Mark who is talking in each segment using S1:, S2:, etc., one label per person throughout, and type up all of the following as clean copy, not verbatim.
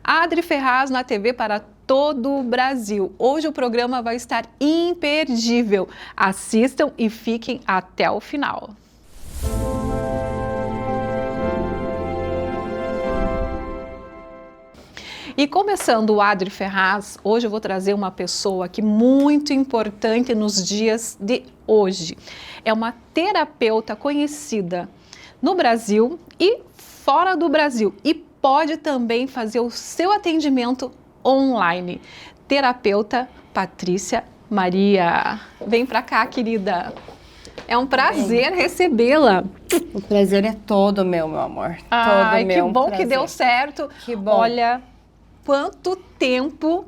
S1: Adri Ferraz na TV para todo o Brasil. Hoje o programa vai estar imperdível. Assistam e fiquem até o final. E começando o Adri Ferraz, hoje eu vou trazer uma pessoa aqui muito importante nos dias de hoje. É uma terapeuta conhecida no Brasil e fora do Brasil e pode também fazer o seu atendimento online. Terapeuta Patrícia Maria. Vem pra cá, querida. É um prazer recebê-la.
S2: O prazer é todo meu amor.
S1: Ai,
S2: todo meu.
S1: Que bom
S2: prazer.
S1: Que deu certo.
S2: Que bom.
S1: Olha, quanto tempo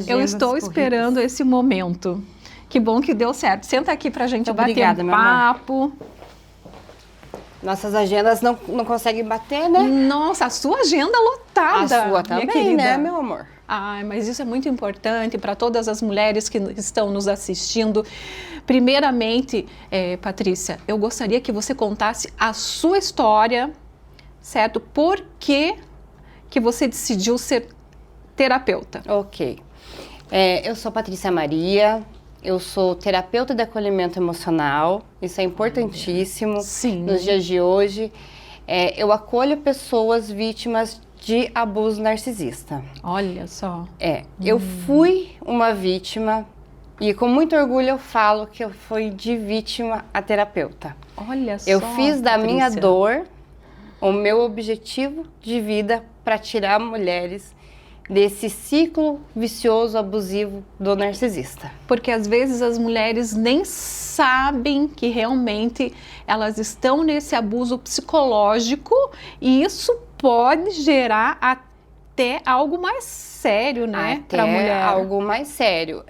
S1: eu estou esperando esse momento. Que bom que deu certo. Senta aqui pra gente bater um papo.
S2: Nossas agendas não conseguem bater, né?
S1: Nossa, a sua agenda lotada.
S2: A sua também, né, meu amor?
S1: Ai, mas isso é muito importante para todas as mulheres que estão nos assistindo. Primeiramente, Patrícia, eu gostaria que você contasse a sua história, certo? Por que você decidiu ser terapeuta?
S2: Ok. Eu sou Patrícia Maria, eu sou terapeuta de acolhimento emocional, isso é importantíssimo.
S1: Sim.
S2: Nos dias de hoje. Eu acolho pessoas vítimas de abuso narcisista.
S1: Olha só.
S2: Eu fui uma vítima e com muito orgulho eu falo que eu fui de vítima a terapeuta.
S1: Olha só,
S2: Eu fiz da
S1: Patrícia.
S2: minha dor o meu objetivo de vida para tirar mulheres desse ciclo vicioso, abusivo do narcisista.
S1: Porque às vezes as mulheres nem sabem que realmente elas estão nesse abuso psicológico e isso pode gerar até algo mais sério, né, para a mulher.
S2: Algo mais sério.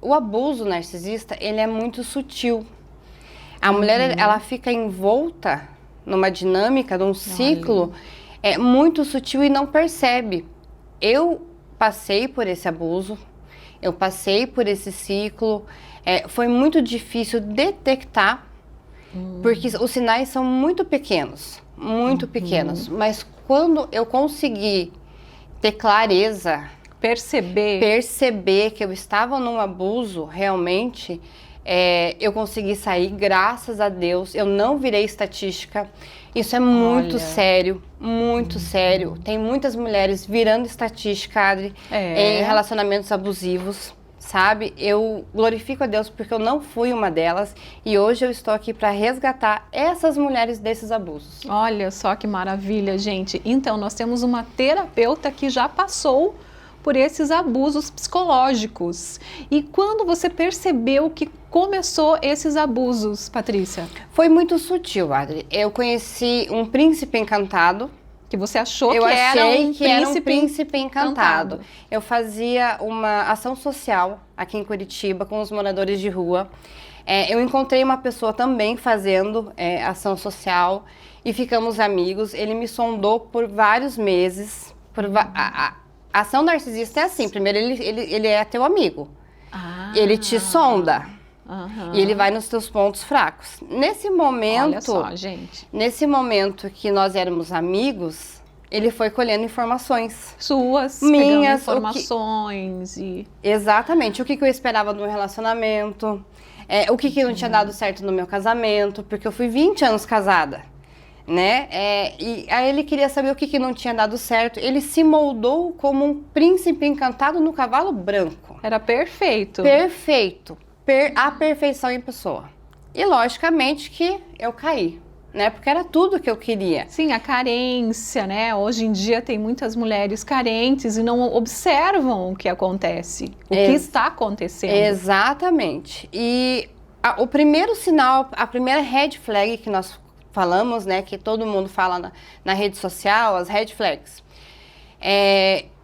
S2: O abuso narcisista, ele é muito sutil. A mulher, ela fica envolta numa dinâmica, num ciclo muito sutil e não percebe. Eu passei por esse abuso, eu passei por esse ciclo, foi muito difícil detectar, porque os sinais são muito pequenos, mas quando eu consegui ter clareza, perceber que eu estava num abuso realmente, eu consegui sair, graças a Deus, eu não virei estatística. Isso é muito sério, muito sério. Tem muitas mulheres virando estatística, Adri, em relacionamentos abusivos, sabe? Eu glorifico a Deus porque eu não fui uma delas e hoje eu estou aqui para resgatar essas mulheres desses abusos.
S1: Olha só que maravilha, gente. Então, nós temos uma terapeuta que já passou por esses abusos psicológicos. E quando você percebeu que começou esses abusos, Patrícia?
S2: Foi muito sutil, Adri. Eu conheci um príncipe encantado.
S1: Que você achou que era um
S2: príncipe encantado. Eu fazia uma ação social aqui em Curitiba com os moradores de rua. Eu encontrei uma pessoa também fazendo ação social e ficamos amigos. Ele me sondou por vários meses. A ação narcisista é assim, primeiro ele é teu amigo, ele te sonda e ele vai nos teus pontos fracos. Nesse momento,
S1: olha só, gente.
S2: Nesse momento que nós éramos amigos, ele foi colhendo informações.
S1: Minhas informações.
S2: Exatamente, o que eu esperava do meu relacionamento, o que não tinha dado certo no meu casamento, porque eu fui 20 anos casada. Né? E aí ele queria saber o que não tinha dado certo. Ele se moldou como um príncipe encantado no cavalo branco.
S1: Era perfeito.
S2: Perfeito. A perfeição em pessoa. E logicamente que eu caí, né? Porque era tudo que eu queria.
S1: Sim, a carência, né? Hoje em dia tem muitas mulheres carentes e não observam o que acontece, o que está acontecendo.
S2: Exatamente. E o primeiro sinal, a primeira red flag que nós falamos, né, que todo mundo fala na rede social, as red flags.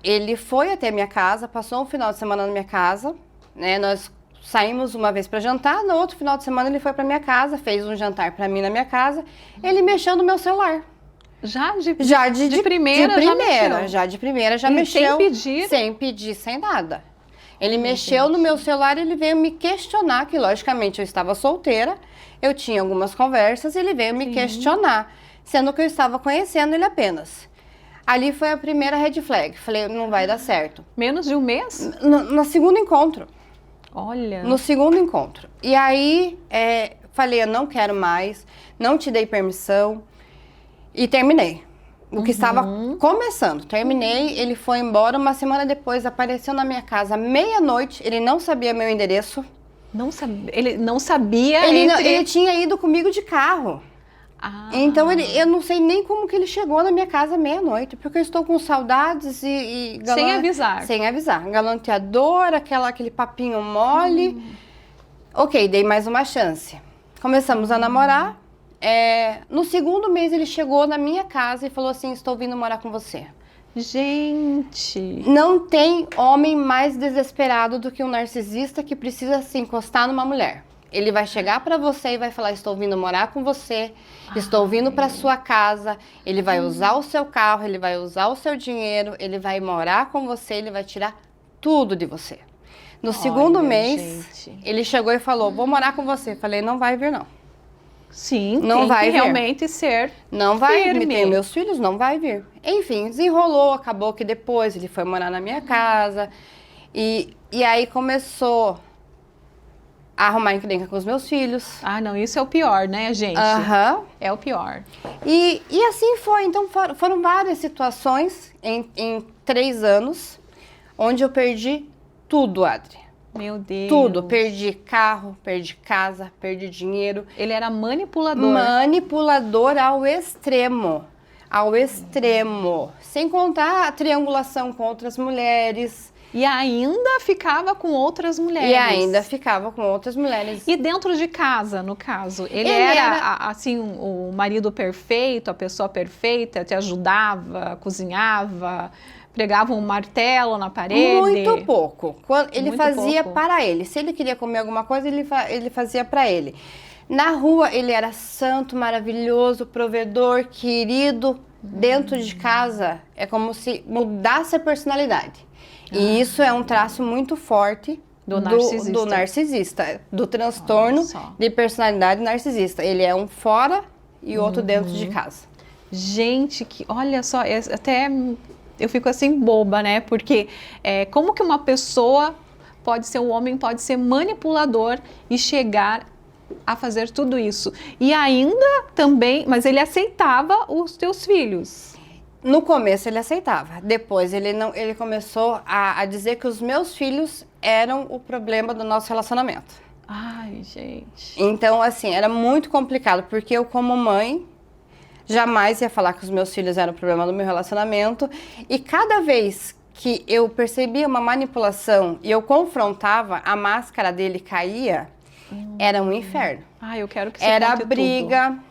S2: Ele foi até minha casa, passou um final de semana na minha casa, né, nós saímos uma vez para jantar, no outro final de semana ele foi para minha casa, fez um jantar para mim na minha casa, ele mexeu no meu celular.
S1: Já de primeira
S2: já mexeu.
S1: Sem pedir?
S2: Sem pedir, sem nada. Ele mexeu no meu celular e ele veio me questionar, que logicamente eu estava solteira, eu tinha algumas conversas e ele veio me questionar, sendo que eu estava conhecendo ele apenas. Ali foi a primeira red flag. Falei, não vai dar certo.
S1: Menos de um mês?
S2: No segundo encontro.
S1: Olha.
S2: No segundo encontro. E aí, falei, eu não quero mais, não te dei permissão e terminei. O que estava começando. Terminei, ele foi embora. Uma semana depois, apareceu na minha casa, meia-noite. Ele não sabia meu endereço.
S1: Ele não sabia
S2: Ele tinha ido comigo de carro. Então, eu não sei nem como que ele chegou na minha casa meia-noite, porque eu estou com saudades
S1: sem avisar.
S2: Sem avisar. Galanteador, aquele papinho mole. Ok, dei mais uma chance. Começamos a namorar. No segundo mês, ele chegou na minha casa e falou assim, estou vindo morar com você.
S1: Gente!
S2: Não tem homem mais desesperado do que um narcisista que precisa se encostar numa mulher. Ele vai chegar pra você e vai falar, estou vindo morar com você, estou vindo pra sua casa, ele vai usar o seu carro, ele vai usar o seu dinheiro, ele vai morar com você, ele vai tirar tudo de você. No segundo mês, ele chegou e falou, vou morar com você. Falei, não vai vir não.
S1: Sim, não tem vai que vir. Realmente ser
S2: não vai
S1: firme.
S2: Vir, tem meus filhos, não vai vir. Enfim, desenrolou, acabou que depois ele foi morar na minha casa e aí começou a arrumar encrenca com os meus filhos.
S1: Não, isso é o pior, né, gente? É o pior.
S2: E assim foi, então foram várias situações em 3 anos, onde eu perdi tudo, Adri.
S1: Meu Deus.
S2: Tudo, perdi carro, perdi casa, perdi dinheiro.
S1: Ele era manipulador.
S2: Manipulador ao extremo, sem contar a triangulação com outras mulheres.
S1: E ainda ficava com outras mulheres.
S2: E
S1: dentro de casa, no caso? Ele era assim, o marido perfeito, a pessoa perfeita, te ajudava, cozinhava, pregava um martelo na parede?
S2: Muito pouco. Ele fazia para ele. Se ele queria comer alguma coisa, ele fazia para ele. Na rua, ele era santo, maravilhoso, provedor, querido. Dentro de casa, é como se mudasse a personalidade. E isso é um traço muito forte do narcisista, do transtorno de personalidade narcisista. Ele é um fora e outro dentro de casa.
S1: Gente, olha só, até eu fico assim boba, né? Porque como que uma pessoa um homem pode ser manipulador e chegar a fazer tudo isso? E ainda também, mas ele aceitava os teus filhos.
S2: No começo ele aceitava, depois ele começou a dizer que os meus filhos eram o problema do nosso relacionamento.
S1: Ai, gente.
S2: Então, assim, era muito complicado, porque eu como mãe jamais ia falar que os meus filhos eram o problema do meu relacionamento. E cada vez que eu percebia uma manipulação e eu confrontava, a máscara dele caía, era um inferno.
S1: Eu quero que você
S2: Era
S1: conte
S2: briga,
S1: tudo.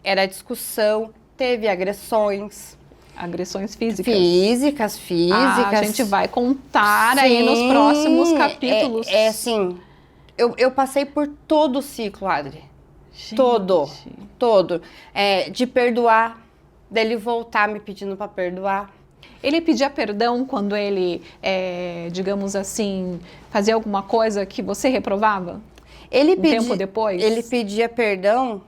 S2: Era discussão, teve agressões.
S1: Agressões físicas.
S2: Físicas.
S1: A gente vai contar aí nos próximos capítulos.
S2: Assim, eu passei por todo o ciclo, Adri. Gente. Todo. De perdoar, dele voltar me pedindo para perdoar.
S1: Ele pedia perdão quando ele, digamos assim, fazia alguma coisa que você reprovava? Tempo depois?
S2: Ele pedia perdão,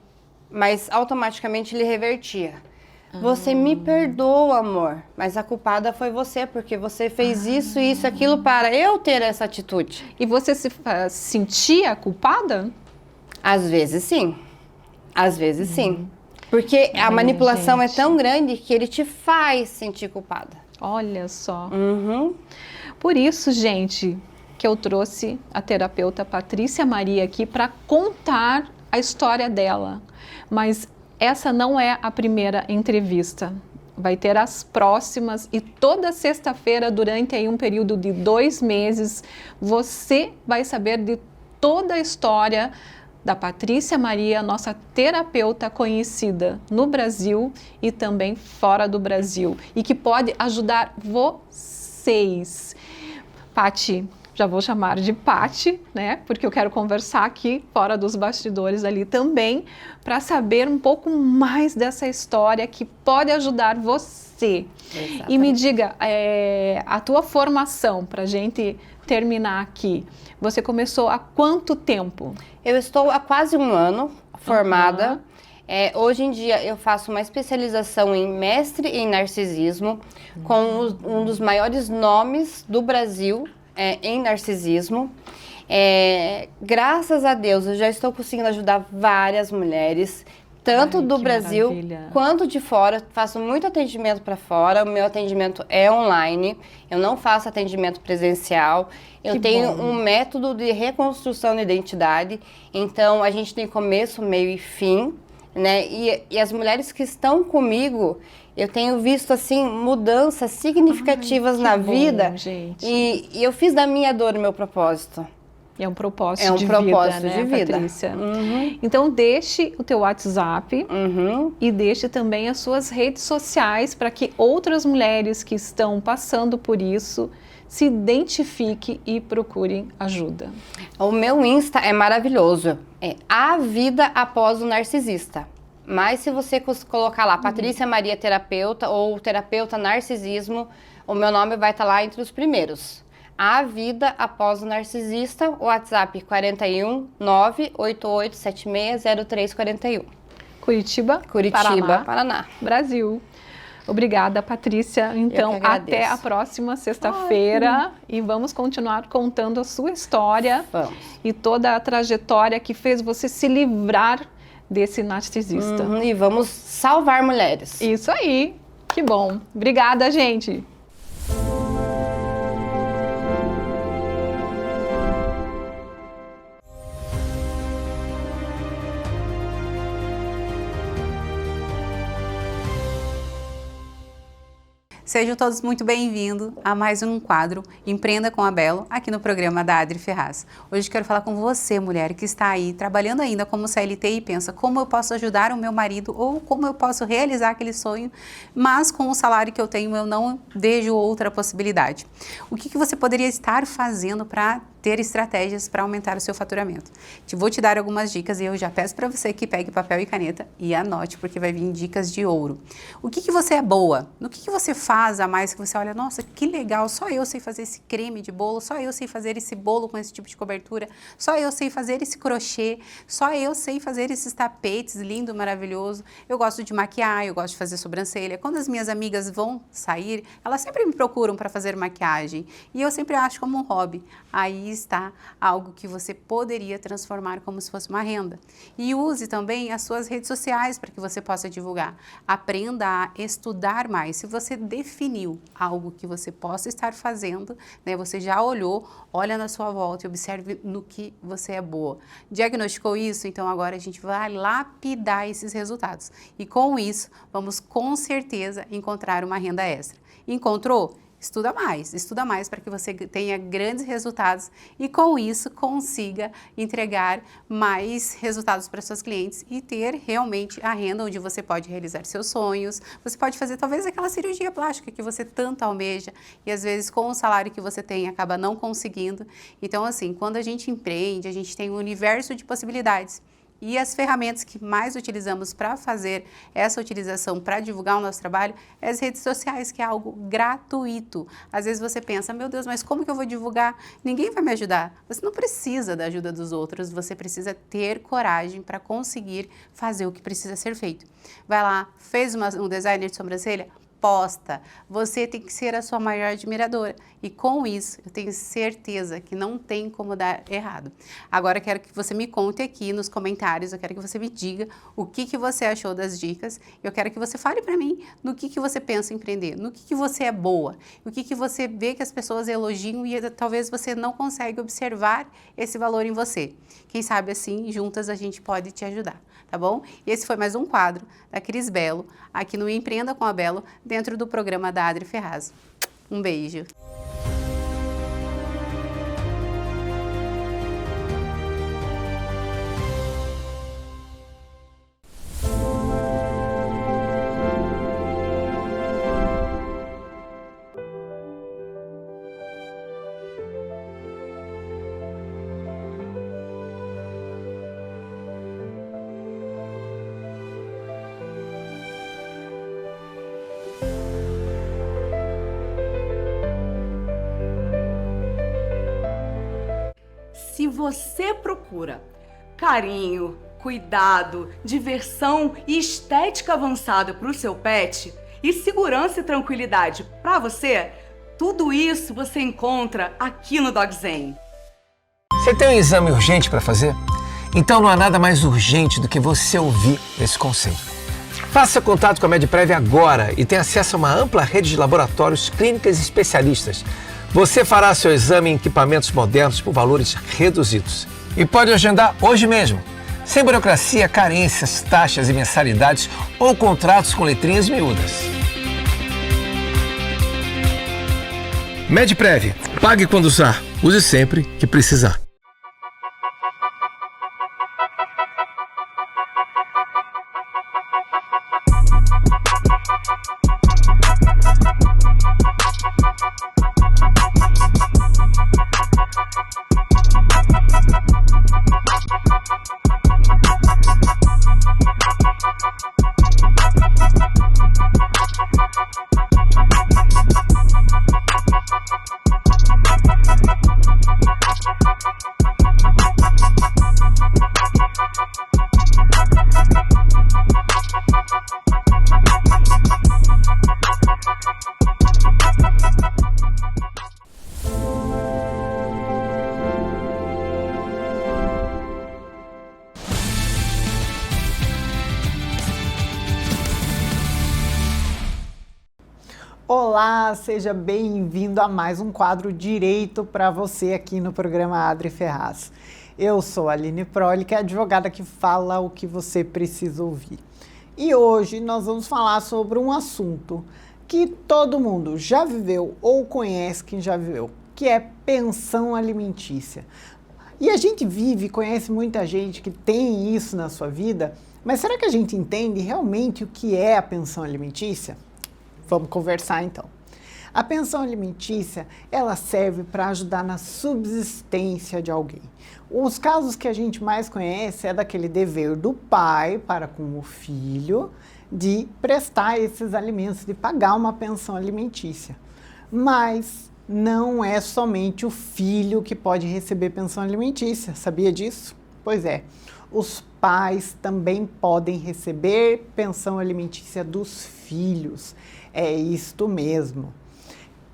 S2: mas automaticamente ele revertia. Você me perdoa, amor, mas a culpada foi você, porque você fez isso, aquilo para eu ter essa atitude.
S1: E você se sentia culpada?
S2: Às vezes sim. Porque a manipulação é tão grande que ele te faz sentir culpada.
S1: Olha só. Por isso, gente, que eu trouxe a terapeuta Patrícia Maria aqui para contar a história dela. Mas essa não é a primeira entrevista. Vai ter as próximas e toda sexta-feira, durante aí um período de 2 meses, você vai saber de toda a história da Patrícia Maria, nossa terapeuta conhecida no Brasil e também fora do Brasil e que pode ajudar vocês. Pati, já vou chamar de Pati, né? Porque eu quero conversar aqui fora dos bastidores ali também para saber um pouco mais dessa história que pode ajudar você. Exatamente. E me diga, a tua formação, para a gente terminar aqui, você começou há quanto tempo?
S2: Eu estou há quase 1 ano formada. Hoje em dia eu faço uma especialização em mestre em narcisismo com um dos maiores nomes do Brasil em narcisismo. Graças a Deus eu já estou conseguindo ajudar várias mulheres, tanto do Brasil quanto de fora. Faço muito atendimento para fora, o meu atendimento é online, eu não faço atendimento presencial. Eu tenho um método de reconstrução de identidade, então a gente tem começo, meio e fim, né? E as mulheres que estão comigo, eu tenho visto assim mudanças significativas na vida,
S1: gente.
S2: E eu fiz da minha dor o meu propósito.
S1: É um propósito de vida, né, Patrícia? Então, deixe o teu WhatsApp e deixe também as suas redes sociais para que outras mulheres que estão passando por isso se identifiquem e procurem ajuda.
S2: O meu Insta é maravilhoso. É A Vida Após o Narcisista. Mas se você colocar lá Patrícia Maria Terapeuta ou Terapeuta Narcisismo, o meu nome vai estar lá entre os primeiros. A Vida Após o Narcisista, o WhatsApp 41 988760341.
S1: Curitiba,
S2: Paraná.
S1: Brasil. Obrigada, Patrícia. Então, até a próxima sexta-feira e vamos continuar contando a sua história e toda a trajetória que fez você se livrar desse narcisista.
S2: E vamos salvar mulheres.
S1: Isso aí. Que bom. Obrigada, gente.
S3: Sejam todos muito bem-vindos a mais um quadro Empreenda com a Belo, aqui no programa da Adri Ferraz. Hoje quero falar com você, mulher, que está aí trabalhando ainda como CLT e pensa como eu posso ajudar o meu marido ou como eu posso realizar aquele sonho, mas com o salário que eu tenho eu não vejo outra possibilidade. O que você poderia estar fazendo para ter estratégias para aumentar o seu faturamento? Vou te dar algumas dicas e eu já peço para você que pegue papel e caneta e anote, porque vai vir dicas de ouro. O que você é boa? No que você faz a mais que você olha, nossa, que legal, só eu sei fazer esse creme de bolo, só eu sei fazer esse bolo com esse tipo de cobertura, só eu sei fazer esse crochê, só eu sei fazer esses tapetes lindo, maravilhoso. Eu gosto de maquiar, eu gosto de fazer sobrancelha. Quando as minhas amigas vão sair, elas sempre me procuram para fazer maquiagem e eu sempre acho como um hobby. Aí está algo que você poderia transformar como se fosse uma renda. E use também as suas redes sociais para que você possa divulgar. Aprenda a estudar mais. Se você definiu algo que você possa estar fazendo, né, você já olhou, olha na sua volta e observe no que você é boa. Diagnosticou isso? Então agora a gente vai lapidar esses resultados. E com isso, vamos com certeza encontrar uma renda extra. Encontrou? Estuda mais para que você tenha grandes resultados e com isso consiga entregar mais resultados para seus clientes e ter realmente a renda onde você pode realizar seus sonhos, você pode fazer talvez aquela cirurgia plástica que você tanto almeja e às vezes com o salário que você tem acaba não conseguindo. Então assim, quando a gente empreende, a gente tem um universo de possibilidades. E as ferramentas que mais utilizamos para fazer essa utilização, para divulgar o nosso trabalho, é as redes sociais, que é algo gratuito. Às vezes você pensa, meu Deus, mas como que eu vou divulgar? Ninguém vai me ajudar. Você não precisa da ajuda dos outros, você precisa ter coragem para conseguir fazer o que precisa ser feito. Vai lá, fez um designer de sobrancelha? Posta. Você tem que ser a sua maior admiradora. E com isso, eu tenho certeza que não tem como dar errado. Agora, eu quero que você me conte aqui nos comentários, eu quero que você me diga o que você achou das dicas. Eu quero que você fale para mim no que você pensa em empreender, no que você é boa, o que você vê que as pessoas elogiam e talvez você não consegue observar esse valor em você. Quem sabe assim, juntas a gente pode te ajudar, tá bom? E esse foi mais um quadro da Cris Belo, aqui no Empreenda com a Belo, dentro do programa da Adri Ferraz. Um beijo!
S4: Se você procura carinho, cuidado, diversão e estética avançada para o seu pet e segurança e tranquilidade para você, tudo isso você encontra aqui no DogZen.
S5: Você tem um exame urgente para fazer? Então não há nada mais urgente do que você ouvir esse conselho. Faça contato com a MedPrev agora e tenha acesso a uma ampla rede de laboratórios, clínicas e especialistas. Você fará seu exame em equipamentos modernos por valores reduzidos. E pode agendar hoje mesmo, sem burocracia, carências, taxas e mensalidades ou contratos com letrinhas miúdas. MedPrev, pague quando usar, use sempre que precisar.
S6: Olá, seja bem-vindo a mais um quadro Direito para você aqui no programa Adri Ferraz. Eu sou a Aline Proli, que é a advogada que fala o que você precisa ouvir. E hoje nós vamos falar sobre um assunto que todo mundo já viveu ou conhece quem já viveu, que é pensão alimentícia. E a gente vive e conhece muita gente que tem isso na sua vida, mas será que a gente entende realmente o que é a pensão alimentícia? Vamos conversar então. A pensão alimentícia, ela serve para ajudar na subsistência de alguém. Os casos que a gente mais conhece é daquele dever do pai para com o filho de prestar esses alimentos, de pagar uma pensão alimentícia. Mas não é somente o filho que pode receber pensão alimentícia, sabia disso? Pois é, os pais também podem receber pensão alimentícia dos filhos. É isto mesmo.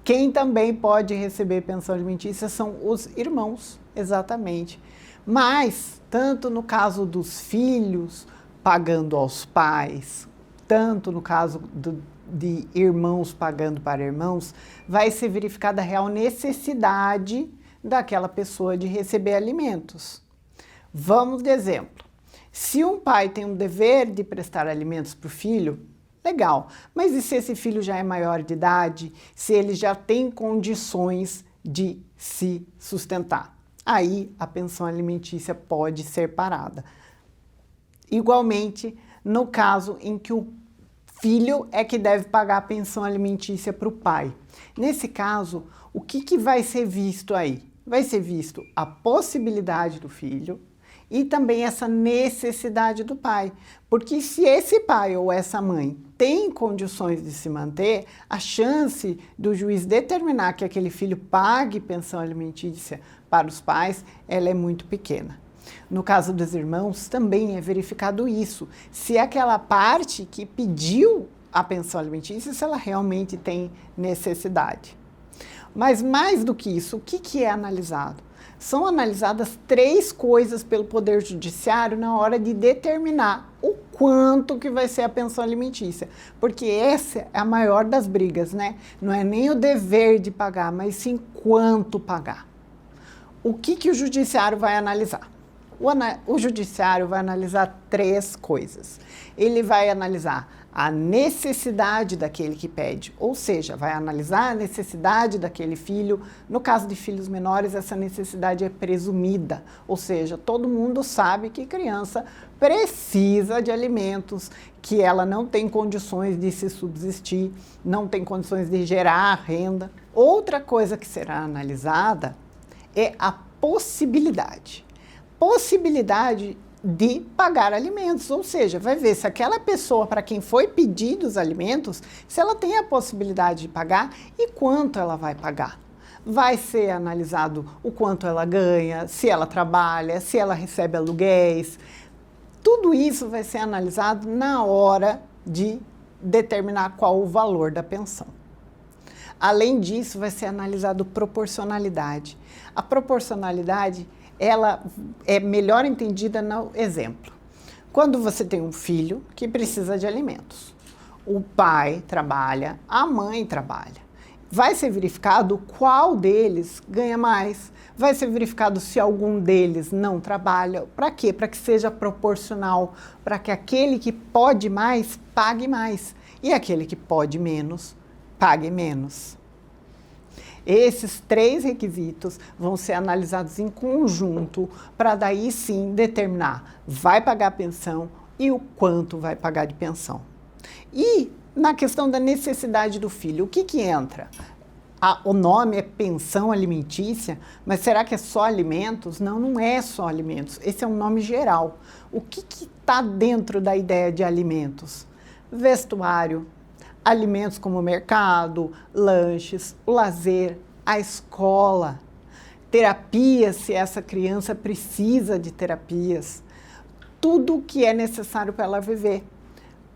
S6: Quem também pode receber pensão alimentícia são os irmãos, exatamente. Mas, tanto no caso dos filhos pagando aos pais, tanto no caso de irmãos pagando para irmãos, vai ser verificada a real necessidade daquela pessoa de receber alimentos. Vamos de exemplo. Se um pai tem um dever de prestar alimentos para o filho, legal, mas e se esse filho já é maior de idade, se ele já tem condições de se sustentar? Aí a pensão alimentícia pode ser parada. Igualmente, no caso em que o filho é que deve pagar a pensão alimentícia para o pai. Nesse caso, o que vai ser visto aí? Vai ser visto a possibilidade do filho e também essa necessidade do pai. Porque se esse pai ou essa mãe tem condições de se manter, a chance do juiz determinar que aquele filho pague pensão alimentícia para os pais, ela é muito pequena. No caso dos irmãos, também é verificado isso. Se aquela parte que pediu a pensão alimentícia, se ela realmente tem necessidade. Mas mais do que isso, o que é analisado? São analisadas 3 coisas pelo Poder Judiciário na hora de determinar o quanto que vai ser a pensão alimentícia. Porque essa é a maior das brigas, né? Não é nem o dever de pagar, mas sim quanto pagar. O que o Judiciário vai analisar? O Judiciário vai analisar 3 coisas. Ele vai analisar a necessidade daquele que pede, ou seja, vai analisar a necessidade daquele filho. No caso de filhos menores, essa necessidade é presumida, ou seja, todo mundo sabe que criança precisa de alimentos, que ela não tem condições de se subsistir, não tem condições de gerar renda. Outra coisa que será analisada é a possibilidade de pagar alimentos, ou seja, vai ver se aquela pessoa para quem foi pedido os alimentos, se ela tem a possibilidade de pagar e quanto ela vai pagar. Vai ser analisado o quanto ela ganha, se ela trabalha, se ela recebe aluguéis. Tudo isso vai ser analisado na hora de determinar qual o valor da pensão. Além disso, vai ser analisado proporcionalidade. A proporcionalidade, ela é melhor entendida no exemplo. Quando você tem um filho que precisa de alimentos, o pai trabalha, a mãe trabalha. Vai ser verificado qual deles ganha mais. Vai ser verificado se algum deles não trabalha. Para quê? Para que seja proporcional, para que aquele que pode mais, pague mais. E aquele que pode menos, pague menos. Esses 3 requisitos vão ser analisados em conjunto para daí sim determinar vai pagar a pensão e o quanto vai pagar de pensão. E na questão da necessidade do filho, o que entra? O nome é pensão alimentícia, mas será que é só alimentos? Não, não é só alimentos. Esse é um nome geral. O que está dentro da ideia de alimentos? Vestuário, alimentos como mercado, lanches, o lazer, a escola, terapia, se essa criança precisa de terapias, tudo o que é necessário para ela viver,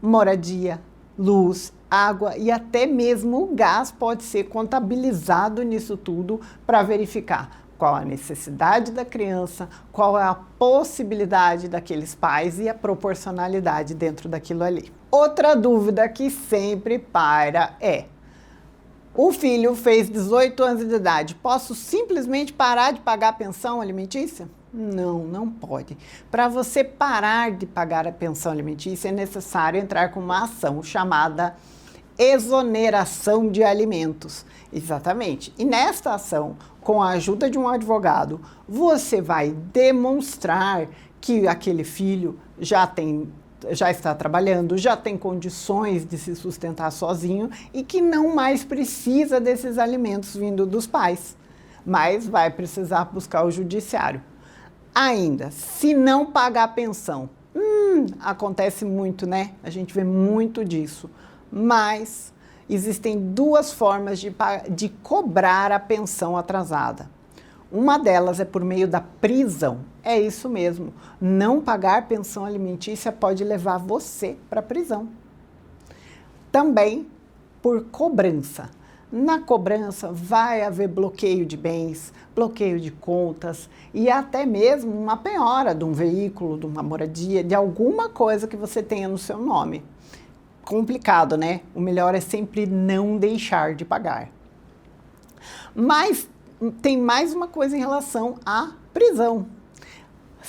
S6: moradia, luz, água e até mesmo o gás pode ser contabilizado nisso tudo para verificar qual a necessidade da criança, qual é a possibilidade daqueles pais e a proporcionalidade dentro daquilo ali. Outra dúvida que sempre paira é: o filho fez 18 anos de idade, posso simplesmente parar de pagar a pensão alimentícia? Não, não pode. Para você parar de pagar a pensão alimentícia, é necessário entrar com uma ação chamada exoneração de alimentos. Exatamente. E nesta ação, com a ajuda de um advogado, você vai demonstrar que aquele filho já está trabalhando, já tem condições de se sustentar sozinho e que não mais precisa desses alimentos vindo dos pais, mas vai precisar buscar o judiciário. Ainda, se não pagar a pensão, acontece muito, né? A gente vê muito disso, mas existem 2 formas de cobrar a pensão atrasada. Uma delas é por meio da prisão. É isso mesmo. Não pagar pensão alimentícia pode levar você para a prisão. Também por cobrança. Na cobrança vai haver bloqueio de bens, bloqueio de contas e até mesmo uma penhora de um veículo, de uma moradia, de alguma coisa que você tenha no seu nome. Complicado, né? O melhor é sempre não deixar de pagar. Mas tem mais uma coisa em relação à prisão.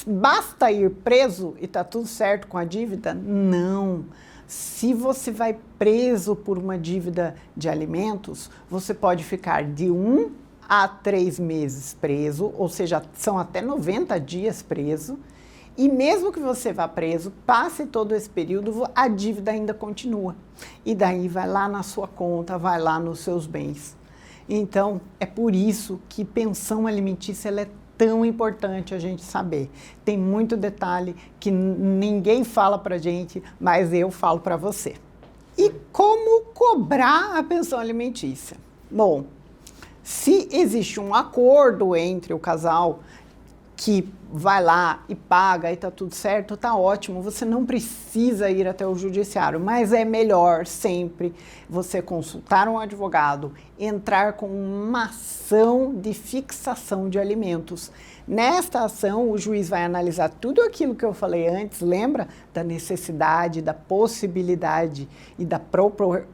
S6: Basta ir preso e tá tudo certo com a dívida? Não. Se você vai preso por uma dívida de alimentos, você pode ficar de 1 a 3 meses preso, ou seja, são até 90 dias preso. E mesmo que você vá preso, passe todo esse período, a dívida ainda continua. E daí vai lá na sua conta, vai lá nos seus bens. Então, é por isso que pensão alimentícia ela é tão importante a gente saber. Tem muito detalhe que ninguém fala pra gente, mas eu falo para você. E como cobrar a pensão alimentícia? Bom, se existe um acordo entre o casal que vai lá e paga e tá tudo certo, tá ótimo, você não precisa ir até o judiciário, mas é melhor sempre você consultar um advogado, entrar com uma ação de fixação de alimentos. Nesta ação, o juiz vai analisar tudo aquilo que eu falei antes, lembra? Da necessidade, da possibilidade e da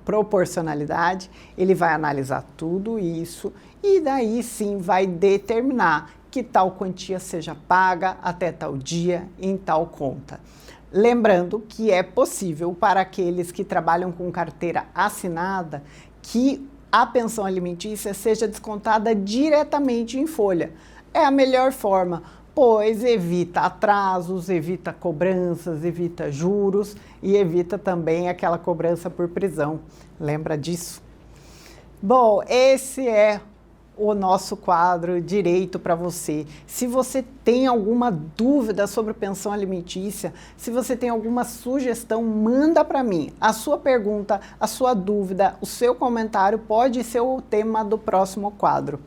S6: proporcionalidade. Ele vai analisar tudo isso e daí sim vai determinar que tal quantia seja paga até tal dia em tal conta. Lembrando que é possível para aqueles que trabalham com carteira assinada que a pensão alimentícia seja descontada diretamente em folha. É a melhor forma, pois evita atrasos, evita cobranças, evita juros e evita também aquela cobrança por prisão. Lembra disso? Bom, esse é o nosso quadro Direito para você. Se você tem alguma dúvida sobre pensão alimentícia, se você tem alguma sugestão, manda para mim. A sua pergunta, a sua dúvida, o seu comentário pode ser o tema do próximo quadro.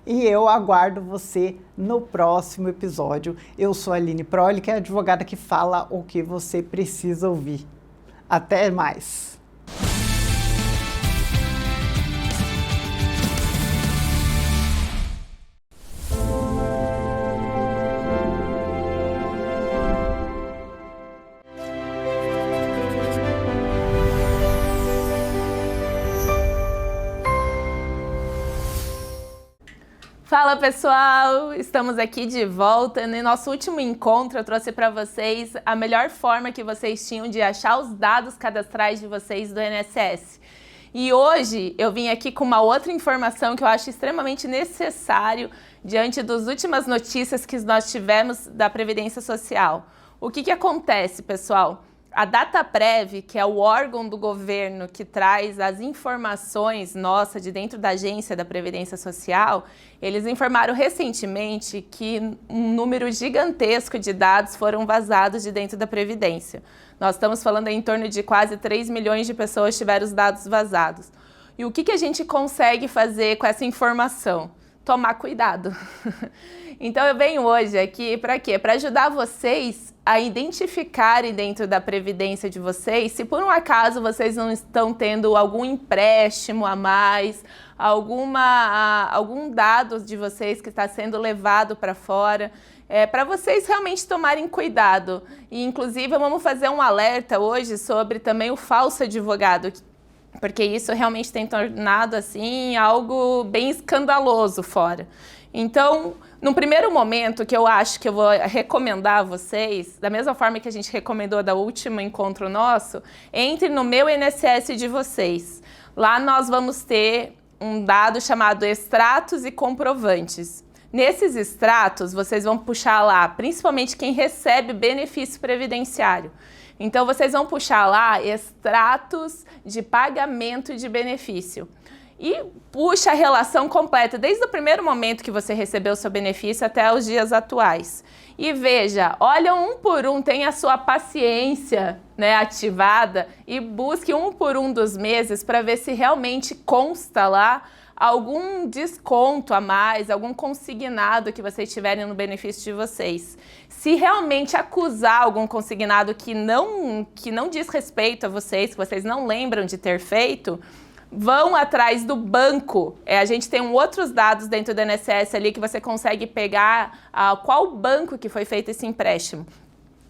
S6: E eu aguardo você no próximo episódio. Eu sou a Aline Proli, que é a advogada que fala o que você precisa ouvir. Até mais!
S7: Fala pessoal, estamos aqui de volta. No nosso último encontro eu trouxe para vocês a melhor forma que vocês tinham de achar os dados cadastrais de vocês do INSS. E hoje eu vim aqui com uma outra informação que eu acho extremamente necessário diante das últimas notícias que nós tivemos da Previdência Social. O que acontece, pessoal? A Dataprev, que é o órgão do governo que traz as informações nossas de dentro da agência da Previdência Social, eles informaram recentemente que um número gigantesco de dados foram vazados de dentro da Previdência. Nós estamos falando em torno de quase 3 milhões de pessoas tiveram os dados vazados. E o que a gente consegue fazer com essa informação? Tomar cuidado. Então eu venho hoje aqui para quê? Para ajudar vocês a identificarem dentro da previdência de vocês se por um acaso vocês não estão tendo algum empréstimo a mais, algum dado de vocês que está sendo levado para fora, para vocês realmente tomarem cuidado. E inclusive vamos fazer um alerta hoje sobre também o falso advogado, porque isso realmente tem tornado assim algo bem escandaloso fora. Então, no primeiro momento que eu acho que eu vou recomendar a vocês, da mesma forma que a gente recomendou da último encontro nosso, entre no meu INSS de vocês. Lá nós vamos ter um dado chamado extratos e comprovantes. Nesses extratos, vocês vão puxar lá, principalmente quem recebe benefício previdenciário. Então, vocês vão puxar lá extratos de pagamento de benefício. E puxa a relação completa, desde o primeiro momento que você recebeu o seu benefício até os dias atuais. E veja, olha um por um, tenha a sua paciência, né, ativada e busque um por um dos meses para ver se realmente consta lá algum desconto a mais, algum consignado que vocês tiverem no benefício de vocês. Se realmente acusar algum consignado que não diz respeito a vocês, que vocês não lembram de ter feito, vão atrás do banco. A gente tem outros dados dentro do INSS ali que você consegue pegar qual banco que foi feito esse empréstimo.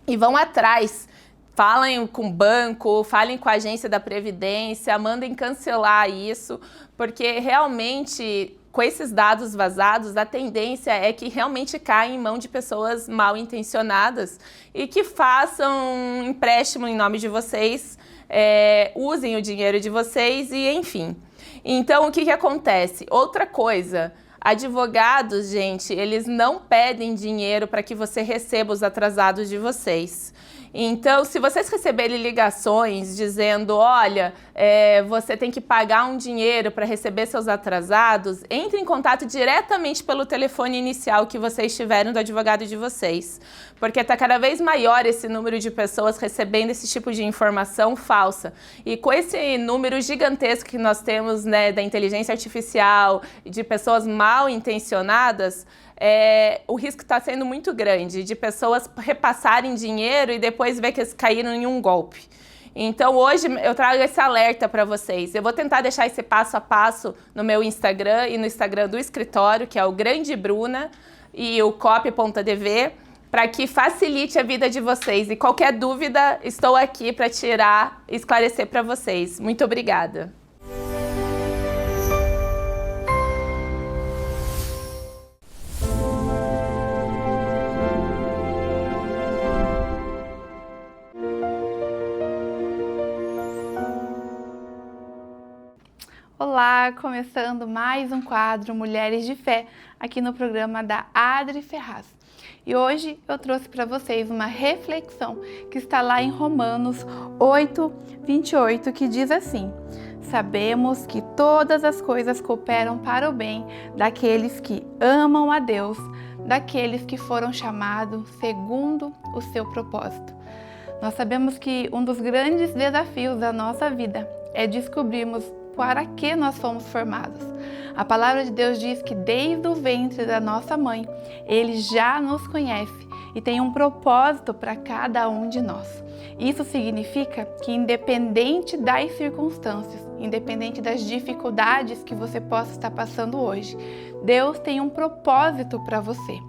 S7: E vão atrás. Falem com o banco, falem com a agência da Previdência, mandem cancelar isso, porque realmente com esses dados vazados, a tendência é que realmente caia em mão de pessoas mal intencionadas e que façam um empréstimo em nome de vocês, usem o dinheiro de vocês e enfim. Então, o que acontece? Outra coisa, advogados, gente, eles não pedem dinheiro para que você receba os atrasados de vocês. Então, se vocês receberem ligações dizendo, olha, você tem que pagar um dinheiro para receber seus atrasados, entre em contato diretamente pelo telefone inicial que vocês tiveram do advogado de vocês. Porque está cada vez maior esse número de pessoas recebendo esse tipo de informação falsa. E com esse número gigantesco que nós temos, né, da inteligência artificial, de pessoas mal intencionadas, o risco está sendo muito grande de pessoas repassarem dinheiro e depois ver que eles caíram em um golpe. Então hoje eu trago esse alerta para vocês. Eu vou tentar deixar esse passo a passo no meu Instagram e no Instagram do escritório, que é o Grande Bruna e o cop.dv, para que facilite a vida de vocês. E qualquer dúvida, estou aqui para esclarecer para vocês. Muito obrigada.
S8: Olá, começando mais um quadro Mulheres de Fé, aqui no programa da Adri Ferraz. E hoje eu trouxe para vocês uma reflexão que está lá em Romanos 8, 28, que diz assim: sabemos que todas as coisas cooperam para o bem daqueles que amam a Deus, daqueles que foram chamados segundo o seu propósito. Nós sabemos que um dos grandes desafios da nossa vida é descobrirmos para que nós fomos formados. A palavra de Deus diz que desde o ventre da nossa mãe, Ele já nos conhece e tem um propósito para cada um de nós. Isso significa que independente das circunstâncias, independente das dificuldades que você possa estar passando hoje, Deus tem um propósito para você.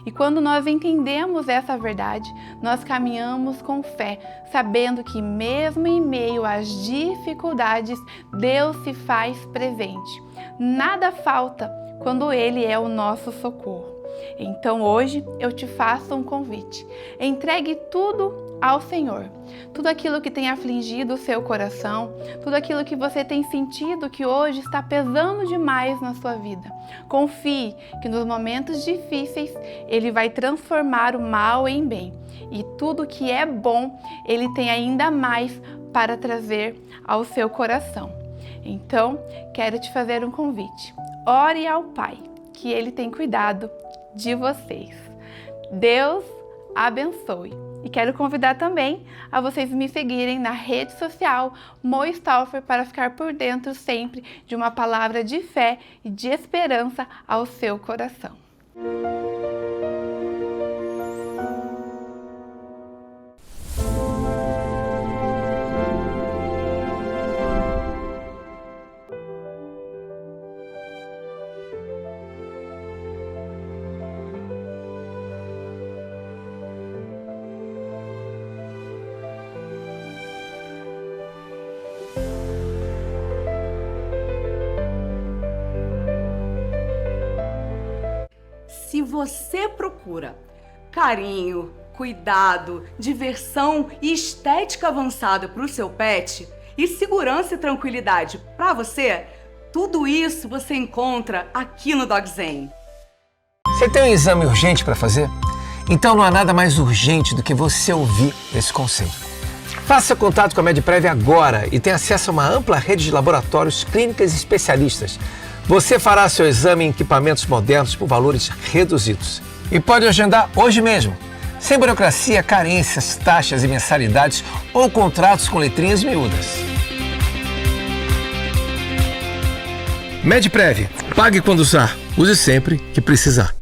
S8: E quando nós entendemos essa verdade, nós caminhamos com fé, sabendo que mesmo em meio às dificuldades, Deus se faz presente. Nada falta quando Ele é o nosso socorro. Então hoje eu te faço um convite. Entregue tudo ao Senhor. Tudo aquilo que tem afligido o seu coração, tudo aquilo que você tem sentido que hoje está pesando demais na sua vida. Confie que nos momentos difíceis Ele vai transformar o mal em bem. E tudo que é bom, Ele tem ainda mais para trazer ao seu coração. Então, quero te fazer um convite. Ore ao Pai, que Ele tem cuidado de vocês. Deus abençoe. E quero convidar também a vocês me seguirem na rede social Mo Stauffer para ficar por dentro sempre de uma palavra de fé e de esperança ao seu coração.
S4: Se você procura carinho, cuidado, diversão e estética avançada para o seu pet e segurança e tranquilidade para você, tudo isso você encontra aqui no DogZen.
S5: Você tem um exame urgente para fazer? Então não há nada mais urgente do que você ouvir esse conselho. Faça contato com a MedPrev agora e tenha acesso a uma ampla rede de laboratórios, clínicas e especialistas. Você fará seu exame em equipamentos modernos por valores reduzidos. E pode agendar hoje mesmo, sem burocracia, carências, taxas e mensalidades ou contratos com letrinhas miúdas. MedPrev, pague quando usar, use sempre que precisar.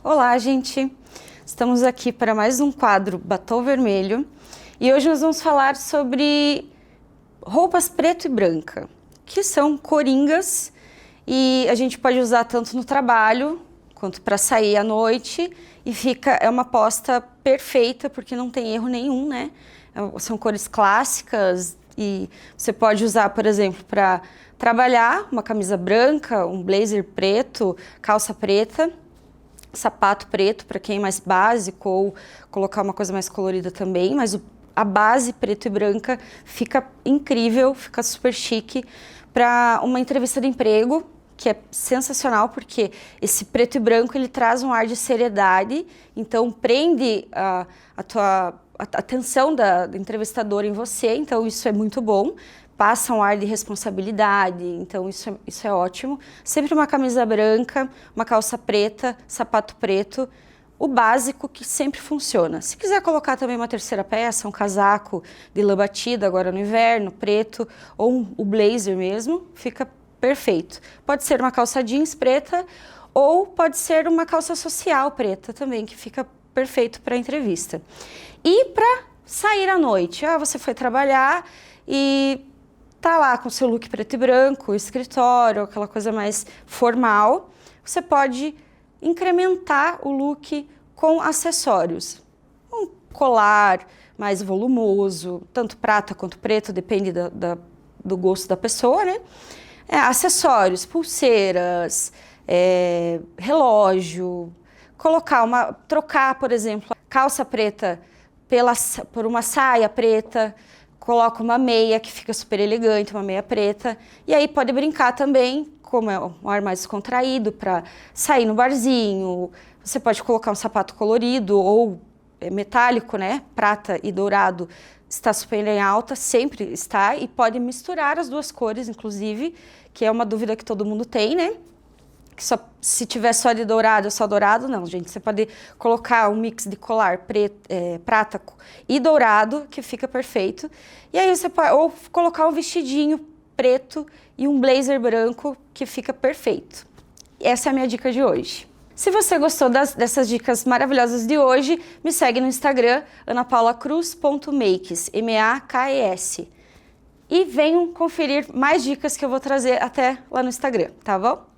S9: Olá, gente! Estamos aqui para mais um quadro Batom Vermelho e hoje nós vamos falar sobre roupas preto e branca, que são coringas e a gente pode usar tanto no trabalho quanto para sair à noite e é uma aposta perfeita porque não tem erro nenhum, né? São cores clássicas e você pode usar, por exemplo, para trabalhar uma camisa branca, um blazer preto, calça preta, sapato preto para quem é mais básico ou colocar uma coisa mais colorida também, mas a base preto e branca fica incrível, fica super chique para uma entrevista de emprego, que é sensacional porque esse preto e branco ele traz um ar de seriedade, então prende a atenção da entrevistadora em você, então isso é muito bom. Passa um ar de responsabilidade, então isso é ótimo. Sempre uma camisa branca, uma calça preta, sapato preto, o básico que sempre funciona. Se quiser colocar também uma terceira peça, um casaco de lã batida agora no inverno, preto, ou o blazer mesmo, fica perfeito. Pode ser uma calça jeans preta ou pode ser uma calça social preta também, que fica perfeito para entrevista. E para sair à noite, você foi trabalhar e tá lá com seu look preto e branco, escritório, aquela coisa mais formal, você pode incrementar o look com acessórios. Um colar mais volumoso, tanto prata quanto preto, depende do gosto da pessoa, né? Acessórios, pulseiras, relógio, trocar, por exemplo, calça preta por uma saia preta, coloca uma meia que fica super elegante, uma meia preta, e aí pode brincar também, como é um ar mais descontraído, para sair no barzinho. Você pode colocar um sapato colorido ou metálico, né? Prata e dourado está super em alta, sempre está, e pode misturar as duas cores, inclusive, que é uma dúvida que todo mundo tem, né? Que se tiver só de dourado, só dourado, não, gente. Você pode colocar um mix de colar prata e dourado, que fica perfeito. E aí você pode ou colocar um vestidinho preto e um blazer branco, que fica perfeito. Essa é a minha dica de hoje. Se você gostou dessas dicas maravilhosas de hoje, me segue no Instagram, anapaulacruz.makes, M-A-K-E-S. E venham conferir mais dicas que eu vou trazer até lá no Instagram, tá bom?